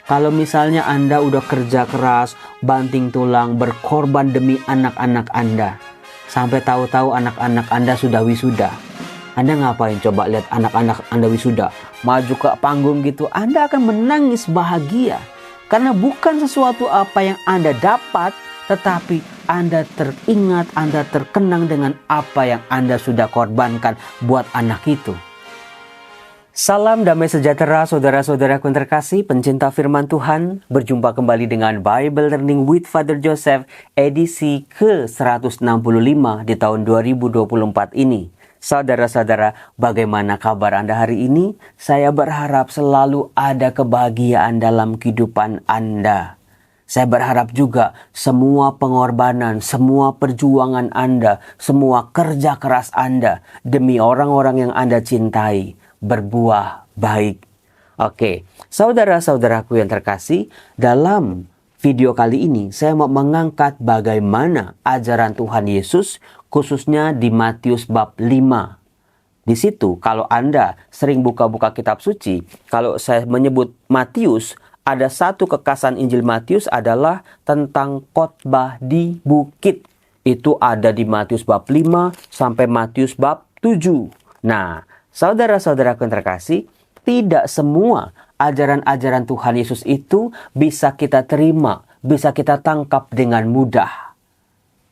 Kalau misalnya Anda udah kerja keras, banting tulang, berkorban demi anak-anak Anda, sampai tahu-tahu anak-anak Anda sudah wisuda, Anda ngapain coba lihat anak-anak Anda wisuda? Maju ke panggung gitu, Anda akan menangis bahagia. Karena bukan sesuatu apa yang Anda dapat, tetapi Anda teringat, Anda terkenang dengan apa yang Anda sudah korbankan buat anak itu. Salam damai sejahtera saudara-saudaraku yang terkasih, pencinta firman Tuhan. Berjumpa kembali dengan Bible Learning with Father Joseph edisi ke-165 di tahun 2024 ini. Saudara-saudara, bagaimana kabar Anda hari ini? Saya berharap selalu ada kebahagiaan dalam kehidupan Anda. Saya berharap juga semua pengorbanan, semua perjuangan Anda, semua kerja keras Anda demi orang-orang yang Anda cintai berbuah baik. Oke, saudara-saudaraku yang terkasih, dalam video kali ini saya mau mengangkat bagaimana ajaran Tuhan Yesus khususnya di Matius bab 5. Di situ kalau Anda sering buka-buka kitab suci, kalau saya menyebut Matius, ada satu kekasan Injil Matius adalah tentang khotbah di bukit. Itu ada di Matius bab 5 sampai Matius bab 7. Nah, saudara-saudaraku yang terkasih, tidak semua ajaran-ajaran Tuhan Yesus itu bisa kita terima, bisa kita tangkap dengan mudah.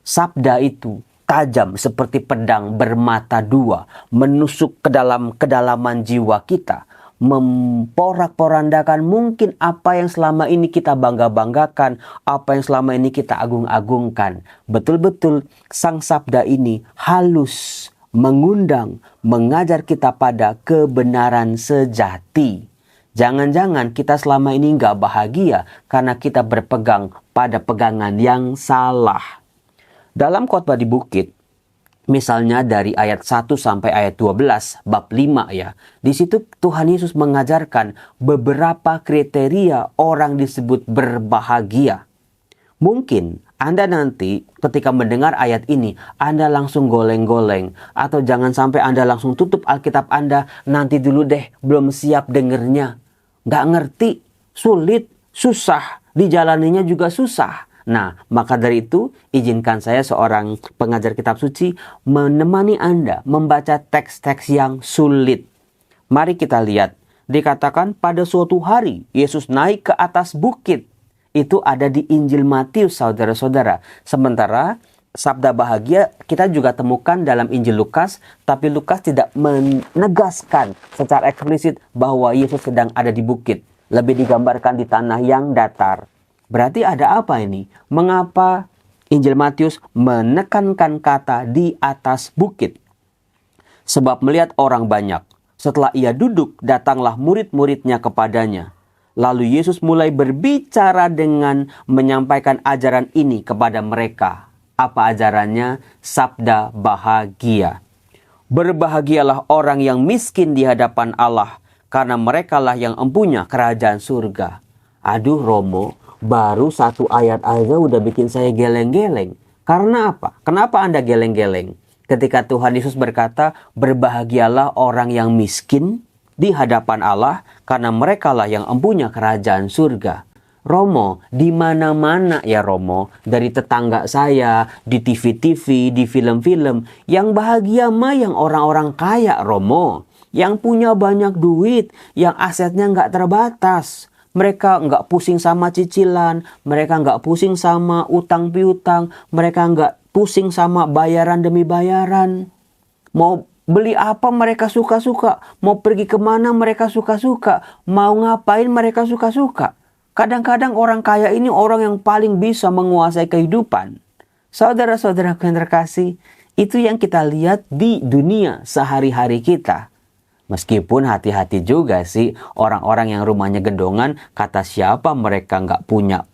Sabda itu tajam seperti pedang bermata dua, menusuk ke dalam kedalaman jiwa kita, memporak-porandakan mungkin apa yang selama ini kita bangga-banggakan, apa yang selama ini kita agung-agungkan. Betul-betul sang sabda ini halus, mengundang, mengajar kita pada kebenaran sejati. Jangan-jangan kita selama ini nggak bahagia karena kita berpegang pada pegangan yang salah. Dalam khotbah di bukit, misalnya dari ayat 1 sampai ayat 12, bab 5 ya. Di situ Tuhan Yesus mengajarkan beberapa kriteria orang disebut berbahagia. Mungkin Anda nanti ketika mendengar ayat ini, Anda langsung goleng-goleng. Atau jangan sampai Anda langsung tutup Alkitab Anda, nanti dulu deh, belum siap dengernya. Nggak ngerti, sulit, susah, dijalaninya juga susah. Nah, maka dari itu, izinkan saya seorang pengajar kitab suci menemani Anda membaca teks-teks yang sulit. Mari kita lihat, dikatakan pada suatu hari, Yesus naik ke atas bukit. Itu ada di Injil Matius, saudara-saudara. Sementara sabda bahagia kita juga temukan dalam Injil Lukas, tapi Lukas tidak menegaskan secara eksplisit bahwa Yesus sedang ada di bukit. Lebih digambarkan di tanah yang datar. Berarti ada apa ini? Mengapa Injil Matius menekankan kata di atas bukit? Sebab melihat orang banyak, setelah ia duduk, datanglah murid-muridnya kepadanya. Lalu Yesus mulai berbicara dengan menyampaikan ajaran ini kepada mereka. Apa ajarannya? Sabda bahagia. Berbahagialah orang yang miskin di hadapan Allah, karena merekalah yang empunya kerajaan surga. Aduh Romo, baru satu ayat aja udah bikin saya geleng-geleng. Karena apa? Kenapa Anda geleng-geleng? Ketika Tuhan Yesus berkata, berbahagialah orang yang miskin di hadapan Allah, karena merekalah yang empunya kerajaan surga. Romo, di mana-mana ya Romo, dari tetangga saya, di TV-TV, di film-film, yang bahagia mah yang orang-orang kaya Romo, yang punya banyak duit, yang asetnya nggak terbatas. Mereka nggak pusing sama cicilan, mereka nggak pusing sama utang piutang, mereka nggak pusing sama bayaran demi bayaran. Mau beli apa mereka suka-suka, mau pergi kemana mereka suka-suka, mau ngapain mereka suka-suka. Kadang-kadang orang kaya ini orang yang paling bisa menguasai kehidupan. Saudara-saudaraku yang terkasih, itu yang kita lihat di dunia sehari-hari kita. Meskipun hati-hati juga sih orang-orang yang rumahnya gedongan, kata siapa mereka nggak punya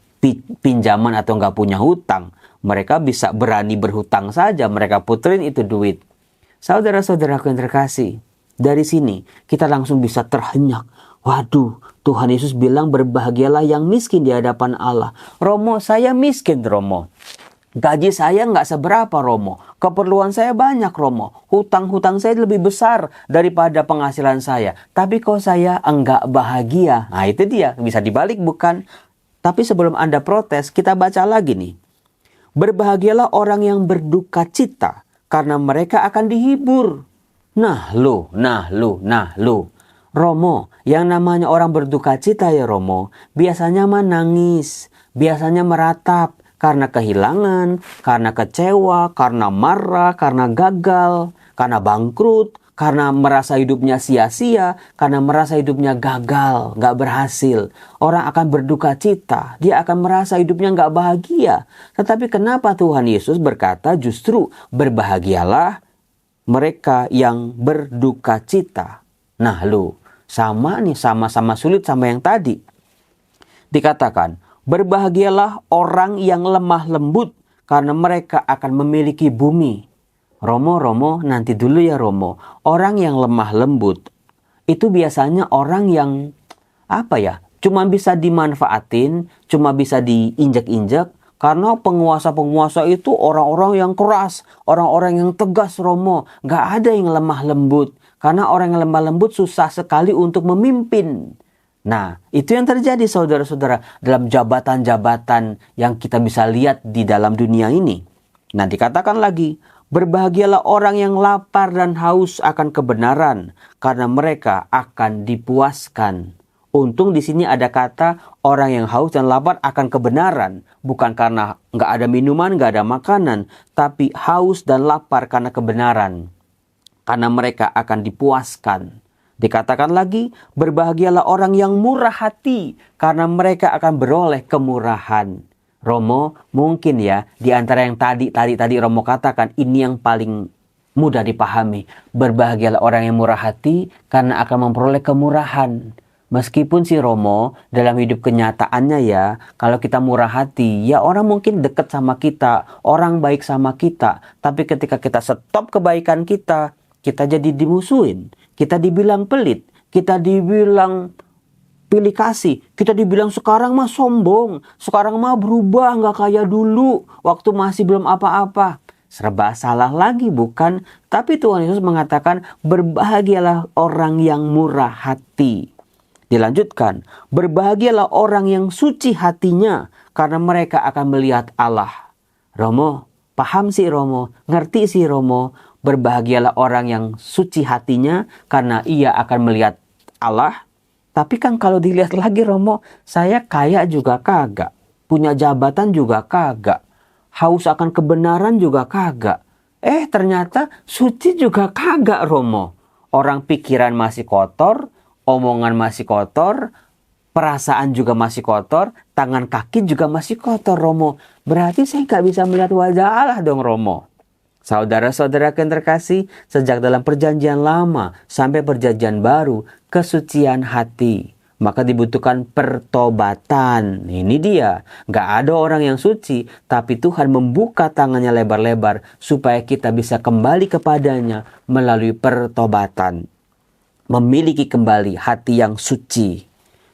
pinjaman atau nggak punya hutang. Mereka bisa berani berhutang saja, mereka puterin itu duit. Saudara-saudaraku yang terkasih, dari sini kita langsung bisa terhenyak. Waduh, Tuhan Yesus bilang berbahagialah yang miskin di hadapan Allah. Romo, saya miskin Romo. Gaji saya nggak seberapa, Romo. Keperluan saya banyak, Romo. Hutang-hutang saya lebih besar daripada penghasilan saya. Tapi kok saya enggak bahagia? Nah, itu dia. Bisa dibalik, bukan? Tapi sebelum Anda protes, kita baca lagi nih. Berbahagialah orang yang berduka cita, karena mereka akan dihibur. Nah lu. Romo, yang namanya orang berduka cita ya Romo, biasanya mah nangis, biasanya meratap karena kehilangan, karena kecewa, karena marah, karena gagal, karena bangkrut, karena merasa hidupnya sia-sia, karena merasa hidupnya gagal, gak berhasil. Orang akan berduka cita, dia akan merasa hidupnya gak bahagia. Tetapi kenapa Tuhan Yesus berkata justru berbahagialah mereka yang berduka cita? Nah lu, sama nih, sama-sama sulit sama yang tadi. Dikatakan, berbahagialah orang yang lemah lembut, karena mereka akan memiliki bumi. Romo, nanti dulu ya Romo. Orang yang lemah lembut, itu biasanya orang yang, cuma bisa dimanfaatin, cuma bisa diinjak-injak. Karena penguasa-penguasa itu orang-orang yang keras, orang-orang yang tegas Romo. Gak ada yang lemah lembut. Karena orang yang lemah lembut susah sekali untuk memimpin. Nah, itu yang terjadi saudara-saudara dalam jabatan-jabatan yang kita bisa lihat di dalam dunia ini. Nah, dikatakan lagi, berbahagialah orang yang lapar dan haus akan kebenaran, karena mereka akan dipuaskan. Untung di sini ada kata orang yang haus dan lapar akan kebenaran. Bukan karena nggak ada minuman, nggak ada makanan, tapi haus dan lapar karena kebenaran. Karena mereka akan dipuaskan. Dikatakan lagi, berbahagialah orang yang murah hati, karena mereka akan beroleh kemurahan. Romo, mungkin ya, di antara yang tadi Romo katakan, ini yang paling mudah dipahami. Berbahagialah orang yang murah hati, karena akan memperoleh kemurahan. Meskipun si Romo, dalam hidup kenyataannya ya, kalau kita murah hati, ya orang mungkin dekat sama kita, orang baik sama kita. Tapi ketika kita stop kebaikan kita jadi dimusuhin. Kita dibilang pelit, kita dibilang pilih kasih, kita dibilang sekarang mah sombong, sekarang mah berubah gak kayak dulu, waktu masih belum apa-apa. Serba salah lagi bukan? Tapi Tuhan Yesus mengatakan berbahagialah orang yang murah hati. Dilanjutkan, berbahagialah orang yang suci hatinya, karena mereka akan melihat Allah. Romo, paham sih Romo, ngerti sih Romo. Berbahagialah orang yang suci hatinya, karena ia akan melihat Allah. Tapi kan kalau dilihat lagi Romo, saya kaya juga kagak. Punya jabatan juga kagak. Haus akan kebenaran juga kagak. Ternyata suci juga kagak Romo. Orang pikiran masih kotor, omongan masih kotor, perasaan juga masih kotor, tangan kaki juga masih kotor Romo. Berarti saya gak bisa melihat wajah Allah dong Romo. Saudara-saudara yang terkasih, sejak dalam perjanjian lama sampai perjanjian baru, kesucian hati. Maka dibutuhkan pertobatan. Ini dia. Gak ada orang yang suci, tapi Tuhan membuka tangannya lebar-lebar supaya kita bisa kembali kepadanya melalui pertobatan. Memiliki kembali hati yang suci.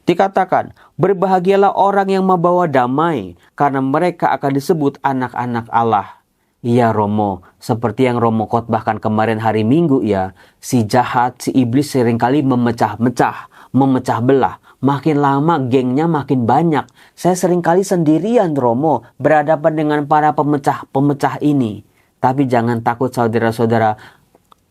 Dikatakan, berbahagialah orang yang membawa damai, karena mereka akan disebut anak-anak Allah. Iya Romo, seperti yang Romo khotbahkan kemarin hari Minggu ya, si jahat, si iblis seringkali memecah belah. Makin lama gengnya makin banyak. Saya seringkali sendirian Romo, berhadapan dengan para pemecah ini. Tapi jangan takut saudara-saudara,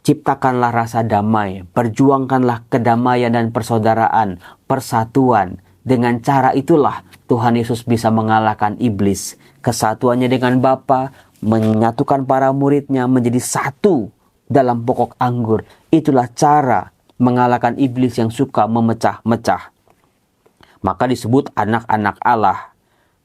ciptakanlah rasa damai, perjuangkanlah kedamaian dan persaudaraan, persatuan. Dengan cara itulah Tuhan Yesus bisa mengalahkan iblis. Kesatuannya dengan Bapa, menyatukan para muridnya menjadi satu dalam pokok anggur. Itulah cara mengalahkan iblis yang suka memecah-mecah. Maka disebut anak-anak Allah.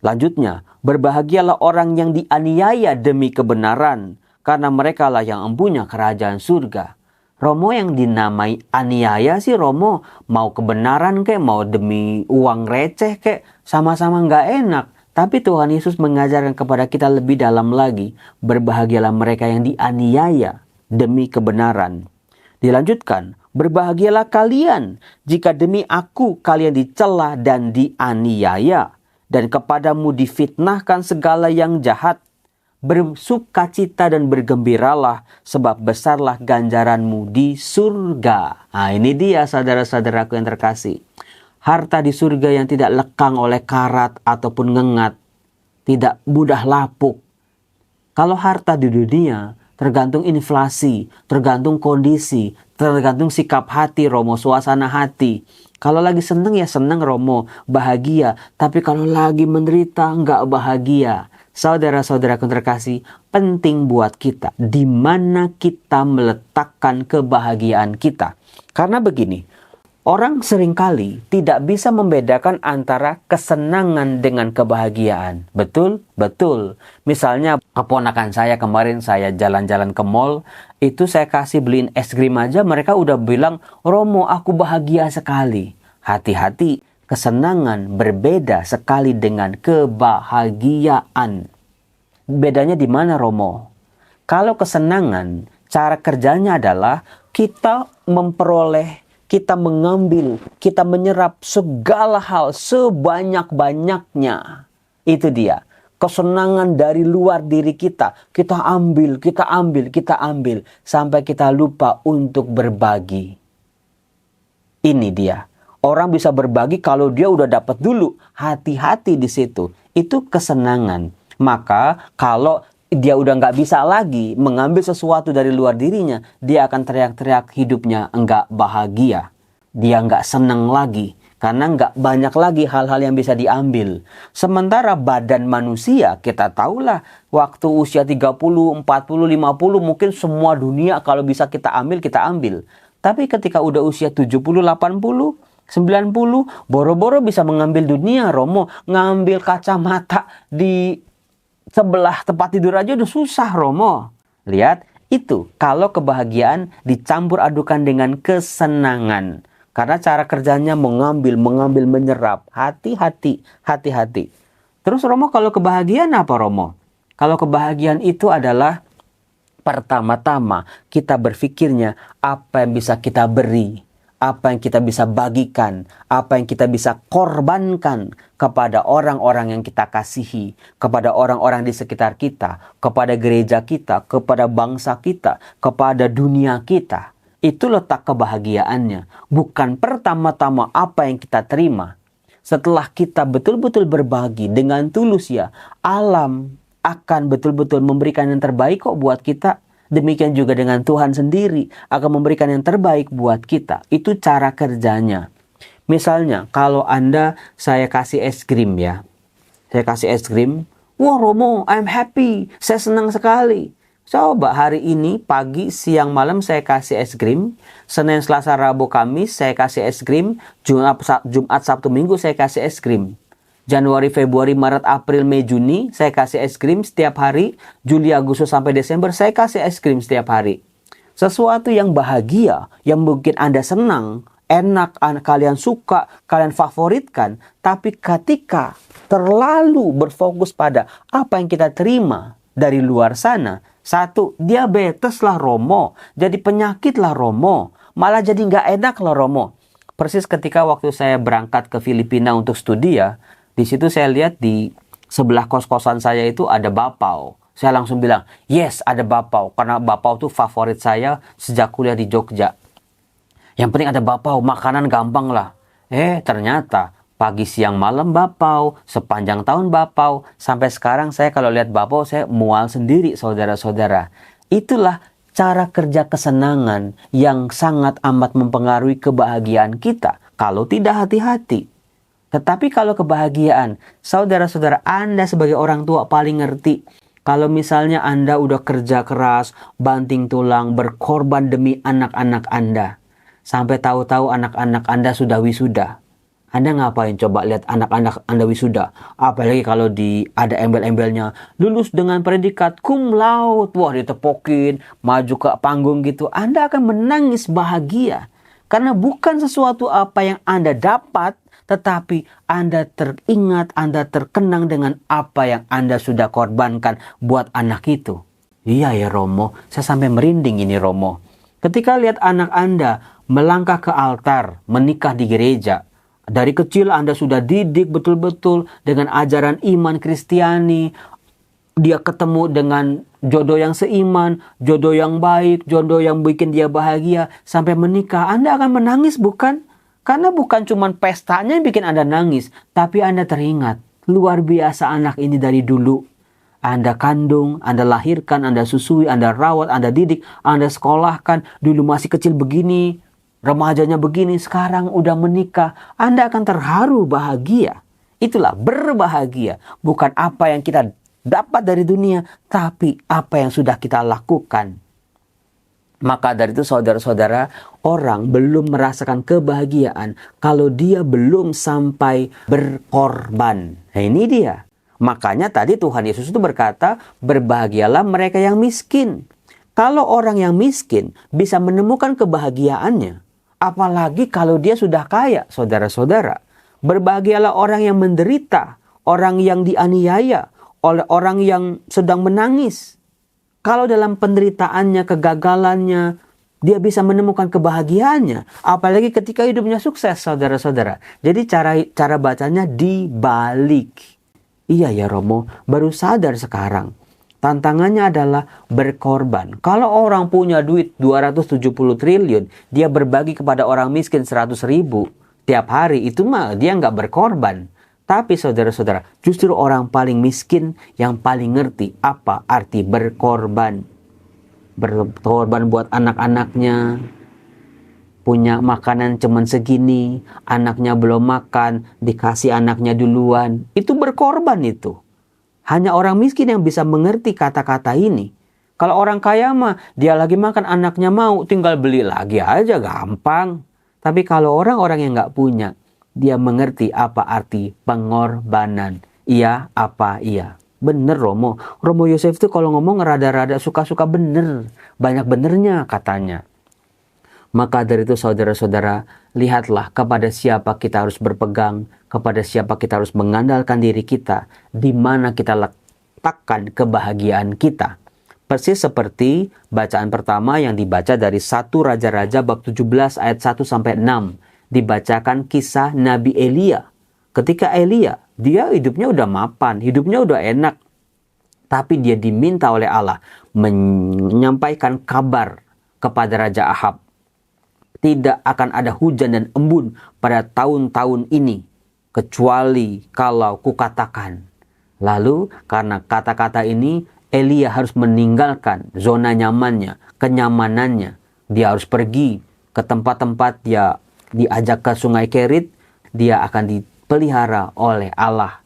Lanjutnya, berbahagialah orang yang dianiaya demi kebenaran, karena merekalah yang empunya kerajaan surga. Romo, yang dinamai aniaya sih Romo, mau kebenaran kek, mau demi uang receh kek, sama-sama gak enak. Tapi Tuhan Yesus mengajarkan kepada kita lebih dalam lagi. Berbahagialah mereka yang dianiaya demi kebenaran. Dilanjutkan, berbahagialah kalian jika demi aku kalian dicela dan dianiaya, dan kepadamu difitnahkan segala yang jahat. bersukacita dan bergembiralah, sebab besarlah ganjaranmu di surga. Nah, ini dia saudara-saudaraku yang terkasih. Harta di surga yang tidak lekang oleh karat ataupun ngengat, tidak mudah lapuk. Kalau harta di dunia tergantung inflasi, tergantung kondisi, tergantung sikap hati Romo, suasana hati. Kalau lagi seneng ya seneng Romo, bahagia. Tapi kalau lagi menderita nggak bahagia. Saudara-saudara yang terkasih, penting buat kita di mana kita meletakkan kebahagiaan kita. Karena begini, orang seringkali tidak bisa membedakan antara kesenangan dengan kebahagiaan. Betul? Betul. Misalnya keponakan saya kemarin saya jalan-jalan ke mall, itu saya kasih beliin es krim aja, mereka udah bilang, Romo aku bahagia sekali. Hati-hati, kesenangan berbeda sekali dengan kebahagiaan. Bedanya di mana Romo? Kalau kesenangan, cara kerjanya adalah kita memperoleh, kita mengambil, kita menyerap segala hal sebanyak-banyaknya. Itu dia. Kesenangan dari luar diri kita. Kita ambil, kita ambil, kita ambil. Sampai kita lupa untuk berbagi. Ini dia. Orang bisa berbagi kalau dia udah dapat dulu. Hati-hati di situ. Itu kesenangan. Maka kalau dia udah nggak bisa lagi mengambil sesuatu dari luar dirinya, dia akan teriak-teriak hidupnya nggak bahagia. Dia nggak senang lagi. Karena nggak banyak lagi hal-hal yang bisa diambil. Sementara badan manusia, kita tahulah waktu usia 30, 40, 50 mungkin semua dunia kalau bisa kita ambil, kita ambil. Tapi ketika udah usia 70, 80, 90, boro-boro bisa mengambil dunia Romo. Ngambil kacamata di sebelah tempat tidur aja udah susah Romo. Lihat, itu kalau kebahagiaan dicampur adukan dengan kesenangan. Karena cara kerjanya mengambil, menyerap. Hati-hati, hati-hati. Terus Romo, kalau kebahagiaan apa Romo? Kalau kebahagiaan itu adalah pertama-tama kita berpikirnya apa yang bisa kita beri, apa yang kita bisa bagikan, apa yang kita bisa korbankan kepada orang-orang yang kita kasihi, kepada orang-orang di sekitar kita, kepada gereja kita, kepada bangsa kita, kepada dunia kita. Itu letak kebahagiaannya. Bukan pertama-tama apa yang kita terima. Setelah kita betul-betul berbagi dengan tulus ya, alam akan betul-betul memberikan yang terbaik kok buat kita. Demikian juga dengan Tuhan sendiri akan memberikan yang terbaik buat kita. Itu cara kerjanya. Misalnya kalau saya kasih es krim ya. Saya kasih es krim. Wah Romo, I'm happy. Saya senang sekali. Coba hari ini pagi, siang, malam saya kasih es krim. Senin, Selasa, Rabu, Kamis saya kasih es krim. Jumat, Sabtu, Minggu saya kasih es krim. Januari, Februari, Maret, April, Mei, Juni saya kasih es krim setiap hari. Juli, Agustus sampai Desember saya kasih es krim setiap hari. Sesuatu yang bahagia, yang mungkin Anda senang, enak, kalian suka, kalian favoritkan. Tapi ketika terlalu berfokus pada apa yang kita terima dari luar sana, satu, diabetes lah Romo, jadi penyakit lah Romo, malah jadi nggak enak lah Romo. Persis ketika waktu saya berangkat ke Filipina untuk studi ya, di situ saya lihat di sebelah kos-kosan saya itu ada bapau. Saya langsung bilang, yes ada bapau, karena bapau tuh favorit saya sejak kuliah di Jogja. Yang penting ada bapau, makanan gampang lah. Ternyata pagi, siang, malam bapau, sepanjang tahun bapau. Sampai sekarang saya kalau lihat bapau saya mual sendiri saudara-saudara. Itulah cara kerja kesenangan yang sangat amat mempengaruhi kebahagiaan kita kalau tidak hati-hati. Tetapi kalau kebahagiaan, saudara-saudara Anda sebagai orang tua paling ngerti. Kalau misalnya Anda udah kerja keras, banting tulang, berkorban demi anak-anak Anda. Sampai tahu-tahu anak-anak Anda sudah wisuda. Anda ngapain coba lihat anak-anak Anda wisuda? Apalagi kalau ada embel-embelnya. Lulus dengan predikat cum laude. Wah ditepokin, maju ke panggung gitu. Anda akan menangis bahagia. Karena bukan sesuatu apa yang Anda dapat. Tetapi Anda teringat, Anda terkenang dengan apa yang Anda sudah korbankan buat anak itu. Iya ya Romo, saya sampai merinding ini Romo. Ketika lihat anak Anda melangkah ke altar, menikah di gereja. Dari kecil Anda sudah didik betul-betul dengan ajaran iman Kristiani. dia ketemu dengan jodoh yang seiman, jodoh yang baik, jodoh yang bikin dia bahagia sampai menikah, Anda akan menangis bukan? Karena bukan cuma pestanya yang bikin Anda nangis, tapi Anda teringat, luar biasa anak ini dari dulu. Anda kandung, Anda lahirkan, Anda susui, Anda rawat, Anda didik, Anda sekolahkan, dulu masih kecil begini, remajanya begini, sekarang udah menikah. Anda akan terharu bahagia. Itulah berbahagia, bukan apa yang kita dapat dari dunia, tapi apa yang sudah kita lakukan. Maka dari itu saudara-saudara, orang belum merasakan kebahagiaan kalau dia belum sampai berkorban. Nah ini dia. Makanya tadi Tuhan Yesus itu berkata, berbahagialah mereka yang miskin. Kalau orang yang miskin bisa menemukan kebahagiaannya, apalagi kalau dia sudah kaya, saudara-saudara. Berbahagialah orang yang menderita, orang yang dianiaya, oleh orang yang sedang menangis. Kalau dalam penderitaannya, kegagalannya, dia bisa menemukan kebahagiaannya. Apalagi ketika hidupnya sukses, saudara-saudara. Jadi cara bacanya dibalik. Iya ya Romo, baru sadar sekarang. Tantangannya adalah berkorban. Kalau orang punya duit 270 triliun, dia berbagi kepada orang miskin 100 ribu tiap hari, itu mah dia nggak berkorban. Tapi saudara-saudara, justru orang paling miskin yang paling ngerti apa arti berkorban. Berkorban buat anak-anaknya, punya makanan cuman segini, anaknya belum makan, dikasih anaknya duluan. Itu berkorban itu. Hanya orang miskin yang bisa mengerti kata-kata ini. Kalau orang kaya mah, dia lagi makan, anaknya mau, tinggal beli lagi aja, gampang. Tapi kalau orang-orang yang nggak punya, dia mengerti apa arti pengorbanan. Iya apa iya. Bener Romo. Romo Yosef itu kalau ngomong rada-rada suka-suka bener. Banyak benernya katanya. Maka dari itu saudara-saudara, lihatlah kepada siapa kita harus berpegang. Kepada siapa kita harus mengandalkan diri kita. Di mana kita letakkan kebahagiaan kita. Persis seperti bacaan pertama yang dibaca dari 1 Raja-Raja bab 17 ayat 1-6. Dibacakan kisah Nabi Elia. Ketika Elia, dia hidupnya udah mapan, hidupnya udah enak. Tapi dia diminta oleh Allah menyampaikan kabar kepada Raja Ahab. Tidak akan ada hujan dan embun pada tahun-tahun ini, kecuali kalau kukatakan. Lalu karena kata-kata ini, Elia harus meninggalkan zona nyamannya, kenyamanannya. Dia harus pergi ke tempat-tempat dia diajak ke sungai Kerit, dia akan dipelihara oleh Allah.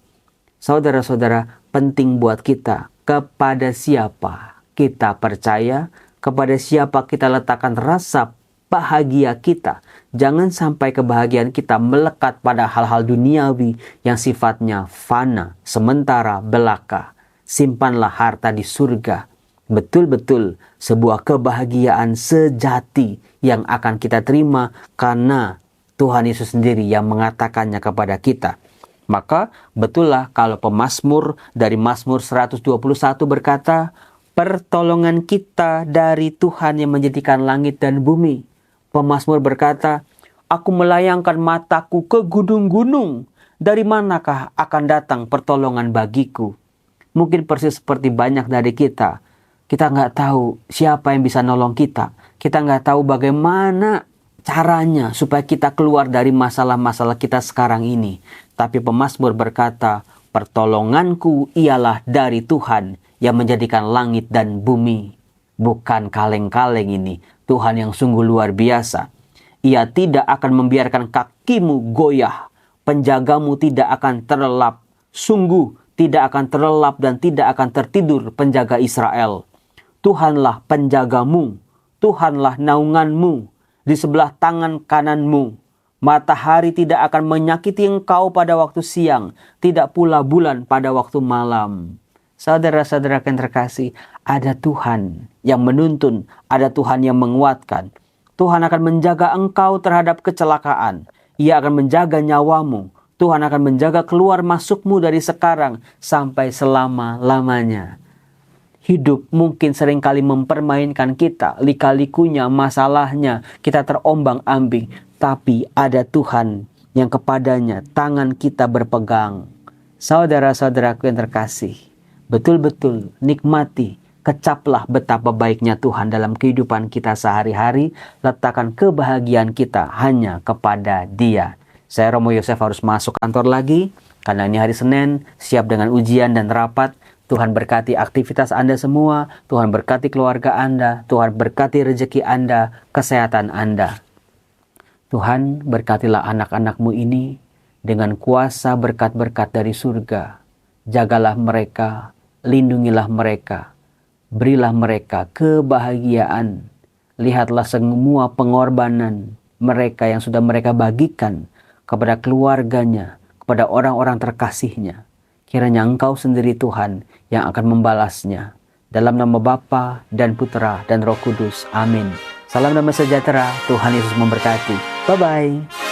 Saudara-saudara, penting buat kita, kepada siapa kita percaya, kepada siapa kita letakkan rasa bahagia kita. Jangan sampai kebahagiaan kita melekat pada hal-hal duniawi yang sifatnya fana, sementara, belaka. Simpanlah harta di surga. Betul-betul sebuah kebahagiaan sejati yang akan kita terima karena Tuhan Yesus sendiri yang mengatakannya kepada kita. Maka betullah kalau pemazmur dari Mazmur 121 berkata, pertolongan kita dari Tuhan yang menjadikan langit dan bumi. Pemazmur berkata, aku melayangkan mataku ke gunung-gunung. Dari manakah akan datang pertolongan bagiku? Mungkin persis seperti banyak dari kita. Kita nggak tahu siapa yang bisa nolong kita. Kita nggak tahu bagaimana caranya supaya kita keluar dari masalah-masalah kita sekarang ini. Tapi pemazmur berkata, pertolonganku ialah dari Tuhan yang menjadikan langit dan bumi. Bukan kaleng-kaleng ini. Tuhan yang sungguh luar biasa. Ia tidak akan membiarkan kakimu goyah. Penjagamu tidak akan terlelap. Sungguh tidak akan terlelap dan tidak akan tertidur penjaga Israel. Tuhanlah penjagamu, Tuhanlah naunganmu, di sebelah tangan kananmu. Matahari tidak akan menyakiti engkau pada waktu siang, tidak pula bulan pada waktu malam. Saudara-saudara yang terkasih, ada Tuhan yang menuntun, ada Tuhan yang menguatkan. Tuhan akan menjaga engkau terhadap kecelakaan. Ia akan menjaga nyawamu. Tuhan akan menjaga keluar masukmu dari sekarang sampai selama-lamanya. Hidup mungkin seringkali mempermainkan kita, lika-likunya, masalahnya, kita terombang-ambing. Tapi ada Tuhan yang kepadanya tangan kita berpegang. Saudara-saudaraku yang terkasih, betul-betul nikmati, kecaplah betapa baiknya Tuhan dalam kehidupan kita sehari-hari. Letakkan kebahagiaan kita hanya kepada Dia. Saya Romo Yosef harus masuk kantor lagi, karena ini hari Senin, siap dengan ujian dan rapat. Tuhan berkati aktivitas Anda semua, Tuhan berkati keluarga Anda, Tuhan berkati rezeki Anda, kesehatan Anda. Tuhan berkatilah anak-anak-Mu ini dengan kuasa berkat-berkat dari surga. Jagalah mereka, lindungilah mereka, berilah mereka kebahagiaan. Lihatlah semua pengorbanan mereka yang sudah mereka bagikan kepada keluarganya, kepada orang-orang terkasihnya. Kiranya Engkau sendiri Tuhan yang akan membalasnya. Dalam nama Bapa dan Putra dan Roh Kudus. Amin. Salam damai sejahtera. Tuhan Yesus memberkati. Bye-bye.